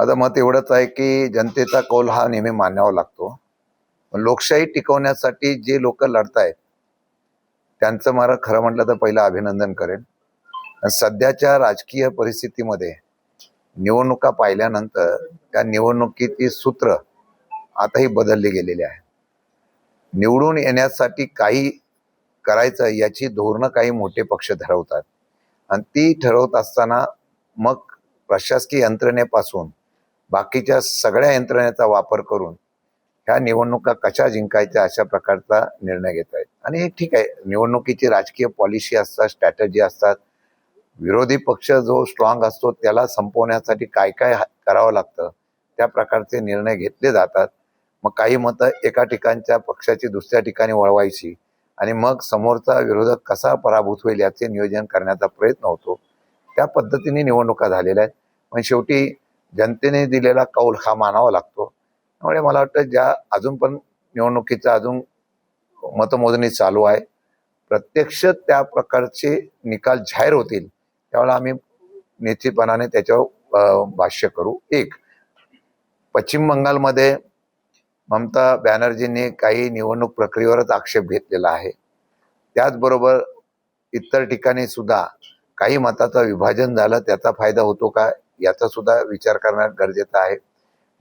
माझं मत एवढंच आहे की जनतेचा कौल हा नेहमी मानावा लागतो. पण लोकशाही टिकवण्यासाठी जे लोक लढतायत त्यांचं मला खरं म्हटलं तर पहिलं अभिनंदन करेन. सध्याच्या राजकीय परिस्थितीमध्ये निवडणुका पाहिल्यानंतर त्या निवडणुकीची सूत्र आताही बदलली गेलेली आहे. निवडून येण्यासाठी काही करायचं याची धोरणं काही मोठे पक्ष ठरवतात आणि ती ठरवत असताना मग प्रशासकीय यंत्रणेपासून बाकीच्या सगळ्या यंत्रणेचा वापर करून ह्या निवडणुका कशा जिंकायच्या अशा प्रकारचा निर्णय घेत आहेत. आणि ठीक आहे, निवडणुकीची राजकीय पॉलिसी असतात, स्ट्रॅटेजी असतात. विरोधी पक्ष जो स्ट्रॉंग असतो त्याला संपवण्यासाठी काय काय करावं लागतं त्या प्रकारचे निर्णय घेतले जातात. मग काही मतं एका ठिकाणच्या पक्षाची दुसऱ्या ठिकाणी वळवायची आणि मग समोरचा विरोधक कसा पराभूत होईल याचे नियोजन करण्याचा प्रयत्न होतो. त्या पद्धतीने निवडणुका झालेल्या आहेत. पण शेवटी जनतेने दिलेला कौल हा मानावा लागतो. त्यामुळे मला वाटतं ज्या अजून पण निवडणुकीचा अजून मतमोजणी चालू आहे, प्रत्यक्ष त्या प्रकारचे निकाल जाहीर होतील त्यावेळेला आम्ही निश्चितपणाने त्याच्यावर भाष्य करू. एक, पश्चिम बंगालमध्ये ममता बॅनर्जींनी काही निवडणूक प्रक्रियेवरच आक्षेप घेतलेला आहे. त्याचबरोबर इतर ठिकाणी सुद्धा काही मताचं विभाजन झालं, त्याचा फायदा होतो का याचा सुद्धा विचार करणं गरजेचं आहे.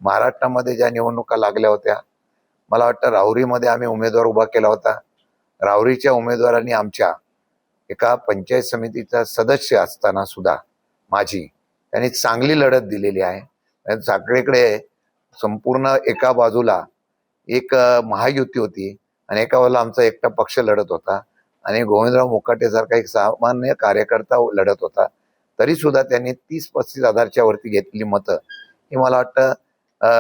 महाराष्ट्रामध्ये ज्या निवडणुका लागल्या होत्या, मला वाटतं राहुरीमध्ये आम्ही उमेदवार उभा केला होता. राहुरीच्या उमेदवारांनी आमच्या एका पंचायत समितीचा सदस्य असताना सुद्धा त्यांनी चांगली लढत दिलेली आहे. सगळीकडे संपूर्ण एका बाजूला एक महायुती होती आणि एका बाजूला आमचा एकटा पक्ष लढत होता आणि गोविंदराव मुकाटे सारखा एक सामान्य कार्यकर्ता लढत होता. तरी सुद्धा त्यांनी 30-35 हजारच्या वरती घेतलेली मतं ही मला वाटतं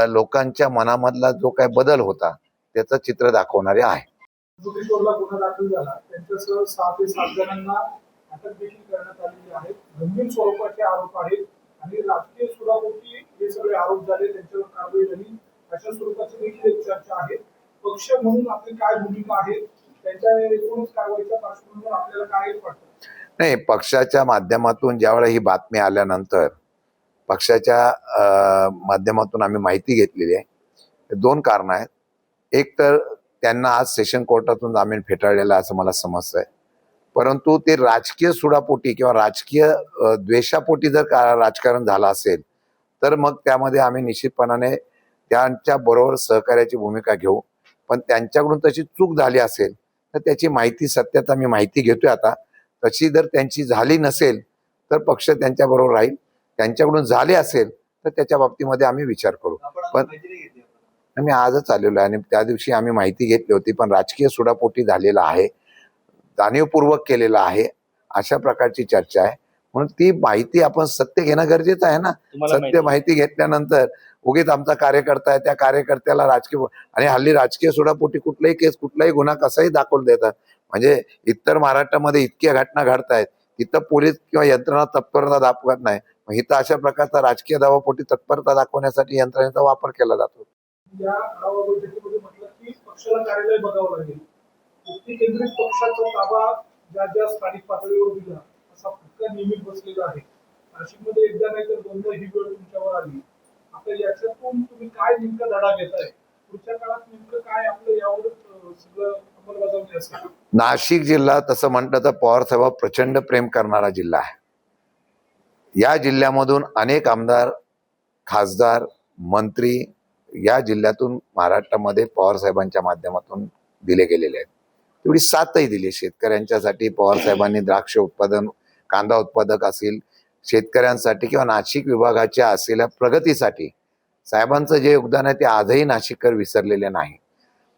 लोकांच्या मनामधला जो काय बदल होता त्याचं चित्र दाखवणारे आहे. गुन्हा दाखल झाला, त्यांच्यासह 6 ते 7 जणांना अटक देखील करण्यात आलेली आहे. गंभीर स्वरूपाचे आरोप आहेत आणि राजकीय सुडापोटी हे सगळे आरोप झाले, त्यांच्यावर कारवाई झाली अशा स्वरूपाची देखील एक चर्चा आहे. पक्ष म्हणून आपली काय भूमिका आहे, त्यांच्या एकूणच कारवाईच्या पार्श्वभूमीवर आपल्याला काय वाटतं? नाही, पक्षाच्या माध्यमातून ज्यावेळेला ही बातमी आल्यानंतर पक्षाच्या माध्यमातून आम्ही माहिती घेतलेली आहे. 2 कारणं आहेत. एक तर त्यांना आज सेशन कोर्टातून जामीन फेटाळलेला असं मला समजतंय, परंतु ते राजकीय सुडापोटी किंवा राजकीय द्वेषापोटी जर राजकारण झालं असेल तर मग त्यामध्ये आम्ही निश्चितपणाने त्यांच्या बरोबर सहकार्याची भूमिका घेऊ. पण त्यांच्याकडून तशी चूक झाली असेल तर त्याची माहिती, सत्यता मी माहिती घेतोय आता. तशी जर त्यांची झाली नसेल तर पक्ष त्यांच्याबरोबर राहील. त्यांच्याकडून झाले असेल तर त्याच्या बाबतीमध्ये आम्ही विचार करू. पण आम्ही आजच आलेलो आहे आणि त्या दिवशी आम्ही माहिती घेतली होती. पण राजकीय सुडापोटी झालेला आहे, जाणीवपूर्वक केलेला आहे अशा प्रकारची चर्चा आहे. म्हणून ती माहिती आपण सत्य घेणं गरजेचं आहे ना. सत्य माहिती घेतल्यानंतर उगीच आमचा कार्यकर्ता आहे त्या कार्यकर्त्याला राजकीय आणि हल्ली राजकीय सुडापोटी कुठलाही केस, कुठलाही गुन्हा कसाही दाखवून देतात. म्हणजे इतर महाराष्ट्रामध्ये इतक्या घटना घडतायत, तिथं पोलीस किंवा यंत्रणा तत्परता दाखवत नाही. मग इथं अशा प्रकारचा राजकीय दावापोटी तत्परता दाखवण्यासाठी यंत्रणेचा वापर केला जातो. या आढावा बैठकीमध्ये म्हटलं की पक्षाला कार्यालय बघावं लागेल. व्यक्ती केंद्रित पक्षाचा ताबा ज्या ज्या स्थानिक पातळीवर दिला असा फटका नेहमीच बसलेला आहे. नाशिकमध्ये एकदा नाही तर दोनदा ही वेळ तुमच्यावर आली. आता याच्यातून तुम्ही काय नेमका धडा घेताय? पुढच्या काळात नेमकं काय आपलं यावर सगळं अंमलबजावणी असेल? नाशिक जिल्हा तसं म्हटलं तर पवार साहेब प्रचंड प्रेम करणारा जिल्हा आहे. या जिल्ह्यामधून अनेक आमदार, खासदार, मंत्री या जिल्ह्यातून महाराष्ट्रामध्ये पवार साहेबांच्या माध्यमातून दिले गेलेले आहेत. तेवढी साथही दिली शेतकऱ्यांच्यासाठी. पवार साहेबांनी द्राक्ष उत्पादन, कांदा उत्पादक असेल, शेतकऱ्यांसाठी किंवा नाशिक विभागाच्या असलेल्या प्रगतीसाठी साहेबांचं जे योगदान आहे ते आजही नाशिककर विसरलेले नाही.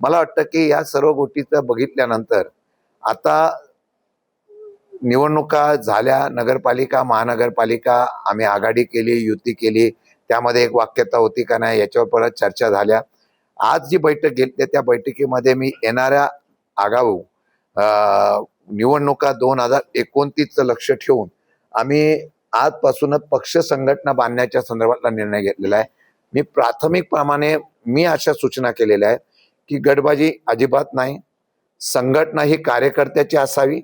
मला वाटतं की या सर्व गोष्टीचं बघितल्यानंतर आता निवडणुका झाल्या, नगरपालिका, महानगरपालिका आम्ही आघाडी केली, युती केली, त्यामध्ये एक वाक्यता होती का नाही याच्यावर परत चर्चा झाल्या. आज जी बैठक घेतली त्या बैठकीमध्ये मी येणाऱ्या आगाऊ निवडणुका 2029चं लक्ष ठेवून आम्ही आजपासूनच पक्ष संघटना बांधण्याच्या संदर्भातला निर्णय घेतलेला आहे. मी प्राथमिकप्रमाणे अशा सूचना केलेल्या आहेत की गटबाजी अजिबात नाही, संघटना ही कार्यकर्त्याची असावी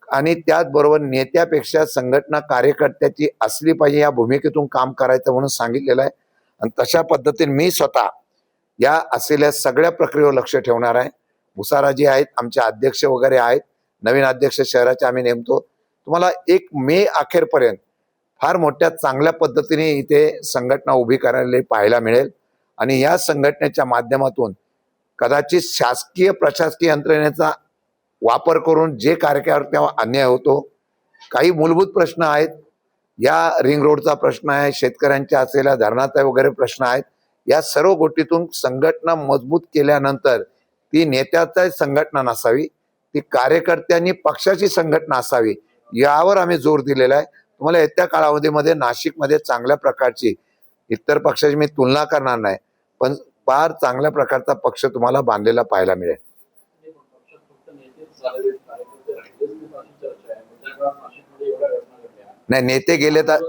आणि त्याचबरोबर नेत्यापेक्षा संघटना कार्यकर्त्याची असली पाहिजे या भूमिकेतून काम करायचं म्हणून सांगितलेलं आहे. आणि तशा पद्धतीने मी स्वतः या असलेल्या सगळ्या प्रक्रियेवर लक्ष ठेवणार आहे. भुसाराजी आहेत, आमचे अध्यक्ष वगैरे आहेत, नवीन अध्यक्ष शहराचे आम्ही नेमतो. तुम्हाला 1 मे अखेरपर्यंत फार मोठ्या चांगल्या पद्धतीने इथे संघटना उभी करायला पाहायला मिळेल. आणि या संघटनेच्या माध्यमातून कदाचित शासकीय प्रशासकीय यंत्रणेचा वापर करून जे कार्यकर्त्यांवर अन्याय होतो, काही मूलभूत प्रश्न आहेत, या रिंग रोडचा प्रश्न आहे, शेतकऱ्यांच्या असलेल्या धरणाचा वगैरे प्रश्न आहेत, या सर्व गोष्टीतून संघटना मजबूत केल्यानंतर ती नेत्याची संघटना नसावी, ती कार्यकर्त्यांनी पक्षाची संघटना असावी, यावर आम्ही जोर दिलेला आहे. तुम्हाला येत्या कालावधीमध्ये नाशिकमध्ये चांगल्या प्रकारची, इतर पक्षाची मी तुलना करणार नाही, पण फार चांगल्या प्रकारचा पक्ष तुम्हाला बांधलेला पाहायला मिळेल. नाही, नेते गेले तर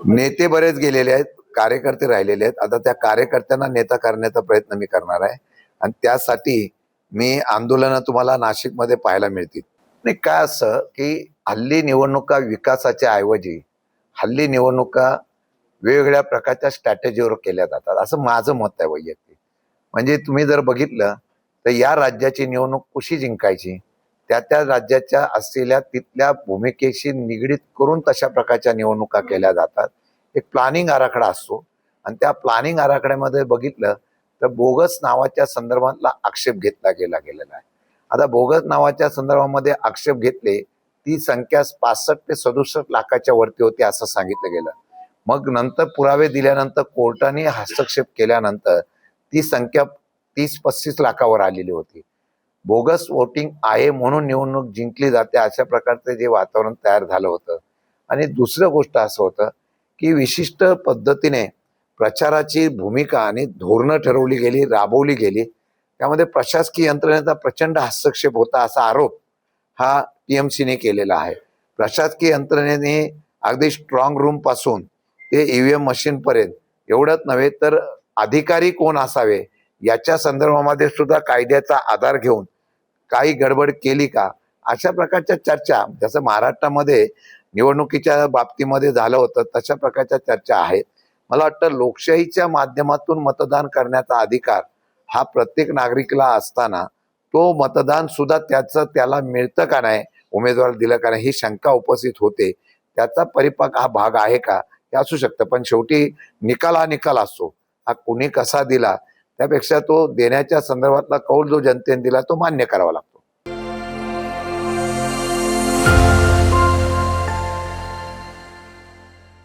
नेते बरेच गेलेले आहेत, कार्यकर्ते राहिलेले आहेत. आता त्या कार्यकर्त्यांना नेता करण्याचा प्रयत्न मी करणार आहे आणि त्यासाठी मी आंदोलनं तुम्हाला नाशिकमध्ये पाहायला मिळतील. नाही, काय असं की हल्ली निवडणुका विकासाच्या ऐवजी हल्ली निवडणुका वेगवेगळ्या प्रकारच्या स्ट्रॅटेजीवर केल्या जातात, असं माझं मत आहे वैयक्तिक. म्हणजे तुम्ही जर बघितलं तर या राज्याची निवडणूक कशी जिंकायची, त्या राज्याच्या असलेल्या तिथल्या भूमिकेशी निगडीत करून तशा प्रकारच्या निवडणुका केल्या जातात. एक प्लॅनिंग आराखडा असतो आणि त्या प्लॅनिंग आराखड्यामध्ये बघितलं तर बोगस नावाच्या संदर्भातला आक्षेप घेतला गेलेला आहे. आता बोगस नावाच्या संदर्भामध्ये आक्षेप घेतले, ती संख्या 65 ते 67 लाखाच्या वरती होती असं सांगितलं गेलं. मग नंतर पुरावे दिल्यानंतर कोर्टाने हस्तक्षेप केल्यानंतर ती संख्या 30-35 लाखावर आलेली होती. बोगस वोटिंग आहे म्हणून निवडणूक जिंकली जाते, अशा प्रकारचं जे वातावरण तयार झालं होतं. आणि दुसरं गोष्ट असं होतं की विशिष्ट पद्धतीने प्रचाराची भूमिका आणि धोरणं ठरवली गेली, राबवली गेली, त्यामध्ये प्रशासकीय यंत्रणेचा प्रचंड हस्तक्षेप होता असा आरोप हा टीएमसीने केलेला आहे. प्रशासकीय यंत्रणेने अगदी स्ट्रॉंग रूम पासून ते ईव्हीएम मशीन पर्यंत, एवढंच नव्हे तर अधिकारी कोण असावे याच्या संदर्भामध्ये सुद्धा कायद्याचा आधार घेऊन काही गडबड केली का, अशा प्रकारच्या चर्चा, जसं महाराष्ट्रामध्ये निवडणुकीच्या बाबतीमध्ये झालं होतं तशा प्रकारच्या चर्चा आहेत. मला वाटतं लोकशाहीच्या माध्यमातून मतदान करण्याचा अधिकार हा प्रत्येक नागरिकाला असताना तो मतदान सुद्धा त्याला मिळतं का नाही, उमेदवार दिलं का नाही, ही शंका उपस्थित होते. त्याचा परिपाक हा भाग आहे का, हे असू शकतं. पण शेवटी निकाल हा निकाल असतो, हा कुणी कसा दिला त्यापेक्षा तो देण्याच्या संदर्भातला कौल जो जनतेने दिला तो मान्य करावा लागतो.